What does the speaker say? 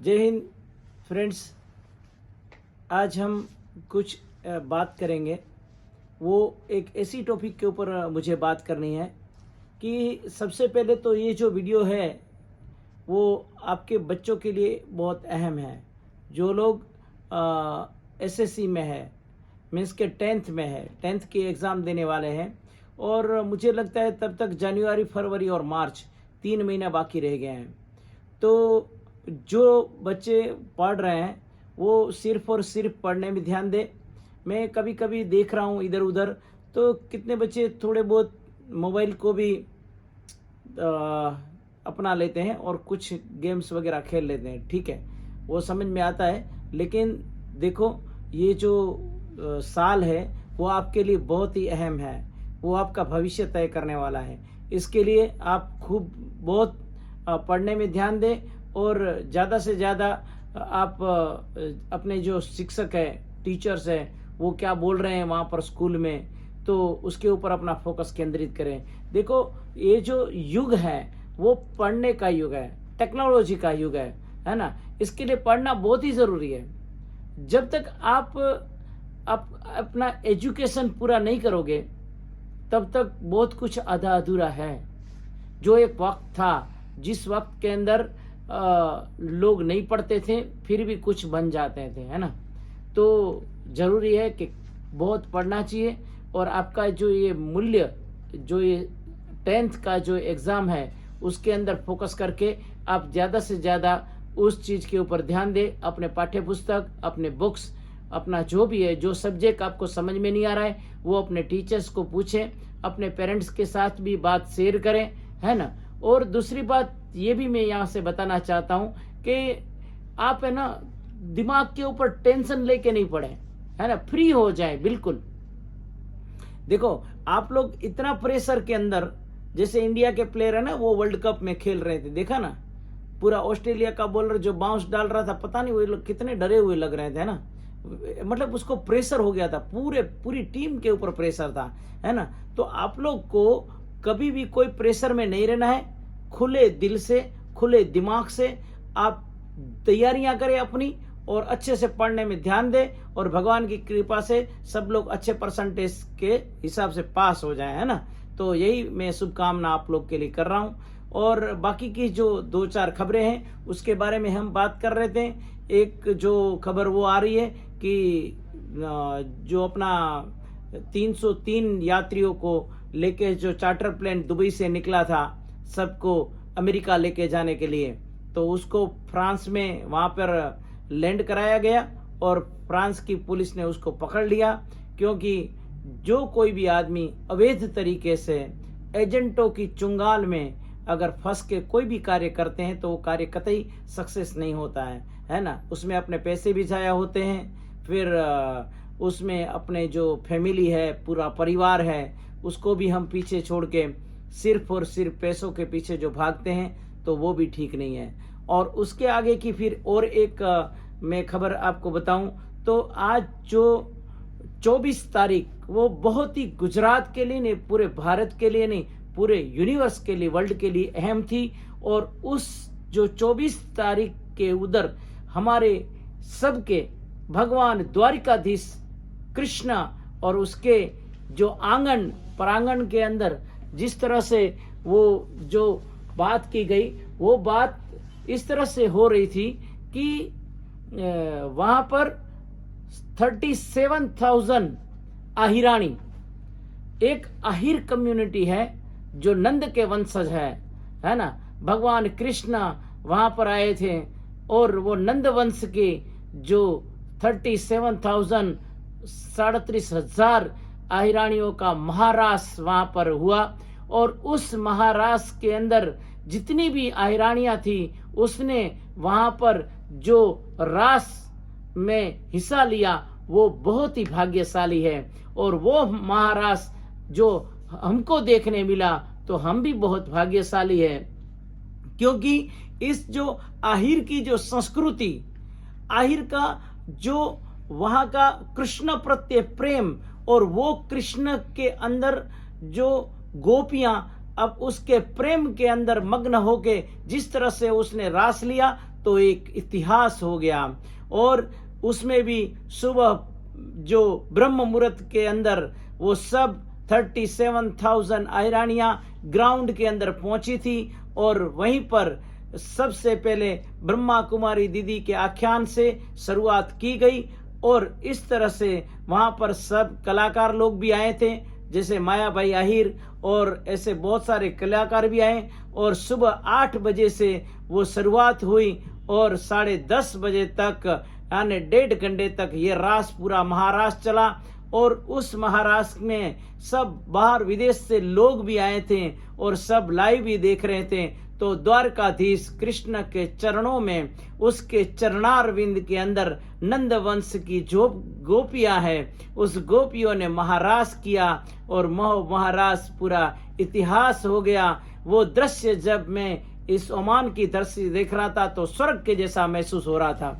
जय हिंद फ्रेंड्स। आज हम कुछ बात करेंगे। वो एक ऐसी टॉपिक के ऊपर मुझे बात करनी है कि सबसे पहले तो ये जो वीडियो है वो आपके बच्चों के लिए बहुत अहम है। जो लोग एसएससी में है, मीन्स के 10th में है, 10th के एग्ज़ाम देने वाले हैं, और मुझे लगता है तब तक जनवरी, फरवरी और मार्च 3 महीना बाकी रह गए हैं। तो जो बच्चे पढ़ रहे हैं वो सिर्फ़ और सिर्फ पढ़ने में ध्यान दें। मैं कभी कभी देख रहा हूँ इधर उधर, तो कितने बच्चे थोड़े बहुत मोबाइल को भी अपना लेते हैं और कुछ गेम्स वगैरह खेल लेते हैं। ठीक है, वो समझ में आता है, लेकिन देखो ये जो साल है वो आपके लिए बहुत ही अहम है। वो आपका भविष्य तय करने वाला है। इसके लिए आप खूब बहुत पढ़ने में ध्यान दें और ज़्यादा से ज़्यादा आप अपने जो शिक्षक हैं, टीचर्स हैं, वो क्या बोल रहे हैं वहाँ पर स्कूल में, तो उसके ऊपर अपना फोकस केंद्रित करें। देखो ये जो युग है वो पढ़ने का युग है, टेक्नोलॉजी का युग है ना। इसके लिए पढ़ना बहुत ही ज़रूरी है। जब तक आप अपना एजुकेशन पूरा नहीं करोगे तब तक बहुत कुछ आधा अधूरा है। जो एक वक्त था जिस वक्त के अंदर लोग नहीं पढ़ते थे फिर भी कुछ बन जाते थे, है ना। तो ज़रूरी है कि बहुत पढ़ना चाहिए। और आपका जो ये मूल्य, जो ये 10th का जो एग्ज़ाम है उसके अंदर फोकस करके आप ज़्यादा से ज़्यादा उस चीज़ के ऊपर ध्यान दें। अपने पाठ्य पुस्तक, अपने बुक्स, अपना जो भी है, जो सब्जेक्ट आपको समझ में नहीं आ रहा है वो अपने टीचर्स को पूछें, अपने पेरेंट्स के साथ भी बात शेयर करें, है ना। और दूसरी बात ये भी मैं यहाँ से बताना चाहता हूँ कि आप है ना दिमाग के ऊपर टेंशन लेके नहीं पड़े, है ना, फ्री हो जाए बिल्कुल। देखो आप लोग इतना प्रेशर के अंदर, जैसे इंडिया के प्लेयर है ना, वो वर्ल्ड कप में खेल रहे थे, देखा ना, पूरा ऑस्ट्रेलिया का बॉलर जो बाउंस डाल रहा था, पता नहीं वो लोग कितने डरे हुए लग रहे थे, है ना। मतलब उसको प्रेशर हो गया था, पूरी टीम के ऊपर प्रेशर था, है ना। तो आप लोग को कभी भी कोई प्रेशर में नहीं रहना है। खुले दिल से, खुले दिमाग से आप तैयारियां करें अपनी, और अच्छे से पढ़ने में ध्यान दें, और भगवान की कृपा से सब लोग अच्छे परसेंटेज के हिसाब से पास हो जाए, है ना। तो यही मैं शुभकामना आप लोग के लिए कर रहा हूँ। और बाकी की जो 2-4 खबरें हैं उसके बारे में हम बात कर रहे थे। एक जो खबर वो आ रही है कि जो अपना 303 यात्रियों को लेके जो चार्टर प्लेन दुबई से निकला था सबको अमेरिका लेके जाने के लिए, तो उसको फ्रांस में वहाँ पर लैंड कराया गया और फ्रांस की पुलिस ने उसको पकड़ लिया। क्योंकि जो कोई भी आदमी अवैध तरीके से एजेंटों की चुंगाल में अगर फंस के कोई भी कार्य करते हैं तो वो कार्य कतई सक्सेस नहीं होता है ना। उसमें अपने पैसे भी ज़ाया होते हैं, फिर उसमें अपने जो फैमिली है, पूरा परिवार है, उसको भी हम पीछे छोड़ के सिर्फ और सिर्फ पैसों के पीछे जो भागते हैं, तो वो भी ठीक नहीं है। और उसके आगे की फिर और एक मैं खबर आपको बताऊं, तो आज जो 24 तारीख, वो बहुत ही गुजरात के लिए नहीं, पूरे भारत के लिए नहीं, पूरे यूनिवर्स के लिए, वर्ल्ड के लिए अहम थी। और उस जो 24 तारीख के उधर हमारे सबके भगवान द्वारिकाधीश कृष्णा और उसके जो आंगन प्रांगण के अंदर जिस तरह से वो जो बात की गई, वो बात इस तरह से हो रही थी कि वहाँ पर 37,000 आहिरानी, एक आहिर कम्युनिटी है जो नंद के वंशज है ना। भगवान कृष्णा वहाँ पर आए थे और वो नंद वंश के जो 37,000 37,000 आहिरानियों का महारास वहाँ पर हुआ। और उस महारास के अंदर जितनी भी आहिरानियाँ थी उसने वहाँ पर जो रास में हिस्सा लिया वो बहुत ही भाग्यशाली है। और वो महारास जो हमको देखने मिला तो हम भी बहुत भाग्यशाली है। क्योंकि इस जो आहिर की जो संस्कृति, आहिर का जो वहाँ का कृष्ण प्रत्ये प्रेम, और वो कृष्ण के अंदर जो गोपियां अब उसके प्रेम के अंदर मग्न होके जिस तरह से उसने रास लिया, तो एक इतिहास हो गया। और उसमें भी सुबह जो ब्रह्म मुहूर्त के अंदर वो सब 37,000 अहिरानियां ग्राउंड के अंदर पहुंची थी और वहीं पर सबसे पहले ब्रह्मा कुमारी दीदी के आख्यान से शुरुआत की गई और इस तरह से वहां पर सब कलाकार लोग भी आए थे, जैसे माया भाई आहिर और ऐसे बहुत सारे कलाकार भी आए और सुबह 8 बजे से वो शुरुआत हुई और 10:30 बजे तक यानी 1.5 घंटे तक ये रास पूरा महाराष्ट्र चला। और उस महाराष्ट्र में सब बाहर विदेश से लोग भी आए थे और सब लाइव भी देख रहे थे। तो द्वारकाधीश कृष्ण के चरणों में, उसके चरणारविंद के अंदर नंद वंश की जो गोपियां हैं, उस गोपियों ने महारास किया और महारास पूरा इतिहास हो गया। वो दृश्य जब मैं इस ओमान की धरती देख रहा था तो स्वर्ग के जैसा महसूस हो रहा था।